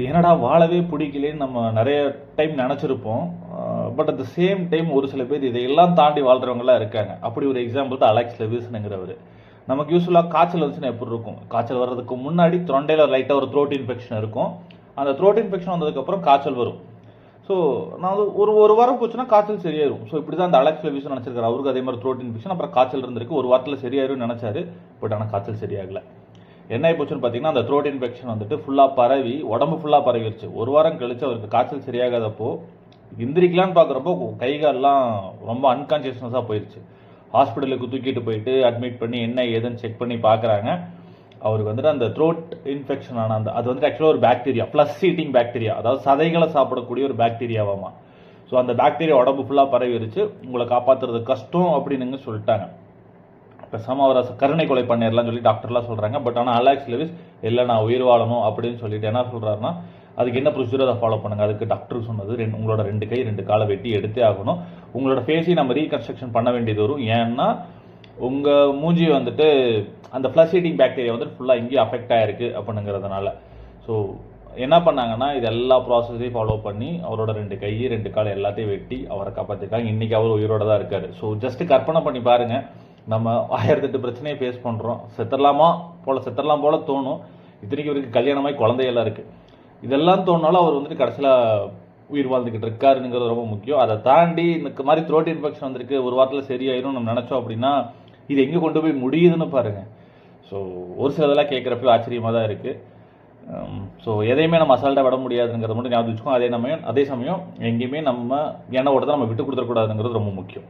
என்னடா வாழவே பிடிக்கலன்னு நம்ம நிறைய டைம் நினச்சிருப்போம். But at the same time ஒரு சில பேர் இதையெல்லாம் தாண்டி வாழ்கிறவங்களாம் இருக்காங்க. அப்படி ஒரு எக்ஸாம்பிள் தான் அலெக்ஸ் லெவிஸ்னுங்கிறவர். நமக்கு யூஸ்வலாக காய்ச்சல் வந்துச்சுன்னா எப்படி இருக்கும்? காய்ச்சல் வர்றதுக்கு முன்னாடி தொண்டையில் லைட்டாக ஒரு த்ரோட் இன்ஃபெக்ஷன் இருக்கும். அந்த த்ரோட் இன்ஃபெக்ஷன் வந்ததுக்கப்புறம் காய்ச்சல் வரும். ஸோ நான் வந்து ஒரு வாரம் போச்சுன்னா காய்ச்சல் சரியாயிரும். ஸோ இப்படி தான் அந்த அலெக்ஸ் லெவிஸ் நினச்சிருக்காரு. அவருக்கு அதே மாதிரி த்ரோட் இன்ஃபெக்ஷன், அப்புறம் காய்ச்சல் இருந்திருக்கு. ஒரு வாரத்தில் சரியாயிரும் நினச்சாரு. பட் ஆனால் காய்ச்சல் சரியாகலை. என்ன ஆயிப்போச்சுன்னு பார்த்தீங்கன்னா, அந்த த்ரோட் இன்ஃபெக்ஷன் வந்துட்டு ஃபுல்லாக பரவி உடம்பு ஃபுல்லாக பரவிடுச்சு. ஒரு வாரம் கழிச்சு அவருக்கு காய்ச்சல் சரியாகாதப்போ எந்திரிக்கலான்னு பார்க்குறப்போ கை கால்லாம் ரொம்ப அன்கான்சியஸ்னஸாக போயிடுச்சு. ஹாஸ்பிட்டலுக்கு தூக்கிட்டு போயிட்டு அட்மிட் பண்ணி என்ன ஏதுன்னு செக் பண்ணி பார்க்குறாங்க. அவருக்கு வந்துட்டு அந்த த்ரோட் இன்ஃபெக்ஷன் ஆன அது வந்துட்டு ஆக்சுவலாக ஒரு பாக்டீரியா, ப்ளஸ் ஈட்டிங் பாக்டீரியா, அதாவது சதைகளை சாப்பிடக்கூடிய ஒரு பாக்டீரியாவாமா. ஸோ அந்த பாக்டீரியா உடம்பு ஃபுல்லாக பரவிடுச்சு. உங்களை காப்பாற்றுறது கஷ்டம் அப்படின்னு சொல்லிட்டாங்க. பேசாமல் அவரை கருணை கொலை பண்ணிடலாம்னு சொல்லி டாக்டர்லாம் சொல்கிறாங்க. பட் ஆனால் அலெக்ஸ் லெவிஸ் இல்லை, நான் உயிர் வாழணும் அப்படின்னு சொல்லிட்டு என்ன சொல்கிறாருன்னா, அதுக்கு என்ன ப்ரொசீஜர் அதை ஃபாலோ பண்ணுங்கள். அதுக்கு டாக்டர் சொன்னது உங்களோட 2 கை 2 காலை வெட்டி எடுத்தே ஆகணும். உங்களோட ஃபேஸையும் நம்ம ரீகன்ஸ்ட்ரக்ஷன் பண்ண வேண்டியது வரும். ஏன்னா உங்கள் மூஞ்சி வந்துட்டு அந்த ப்ளஸ் ஈட்டிங் பாக்டீரியா வந்துட்டு ஃபுல்லாக இங்கேயும் அஃபெக்ட் ஆகிருக்கு அப்படிங்கிறதுனால. ஸோ என்ன பண்ணாங்கன்னா, இது எல்லா ப்ராசஸையும் ஃபாலோ பண்ணி அவரோட 2 கை 2 காலை எல்லாத்தையும் வெட்டி அவரை காப்பாற்றிருக்காங்க. இன்றைக்கி அவர் உயிரோட தான் இருக்கார். ஸோ ஜஸ்ட் கற்பனை பண்ணி பாருங்கள், நம்ம 1008 பிரச்சனையை ஃபேஸ் பண்ணுறோம். செத்துடலாம் போல தோணும். இத்தனைக்கு இவருக்கு கல்யாணமாய் குழந்தையெல்லாம் இருக்குது. இதெல்லாம் தோணுனாலும் அவர் வந்துட்டு கடைசியில் உயிர் வாழ்ந்துக்கிட்டு இருக்காருங்கிறது ரொம்ப முக்கியம். அதை தாண்டி இந்த மாதிரி த்ரோட் இன்ஃபெக்ஷன் வந்திருக்கு, ஒரு வாரத்தில் சரியாயிரும் நம்ம நினச்சோம் அப்படின்னா இது எங்கே கொண்டு போய் முடியுதுன்னு பாருங்கள். ஸோ ஒரு சிலதெல்லாம் கேட்குறப்ப ஆச்சரியமாக தான் இருக்குது. ஸோ எதையுமே நம்ம அசால்ட்டாக விட முடியாதுங்கிறத மட்டும் ஞாபகம் வச்சுக்கோம். அதே சமயம் எங்கேயுமே நம்ம எண்ணெய் ஓட்டத்தை நம்ம விட்டு கொடுத்துடக்கூடாதுங்கிறது ரொம்ப முக்கியம்.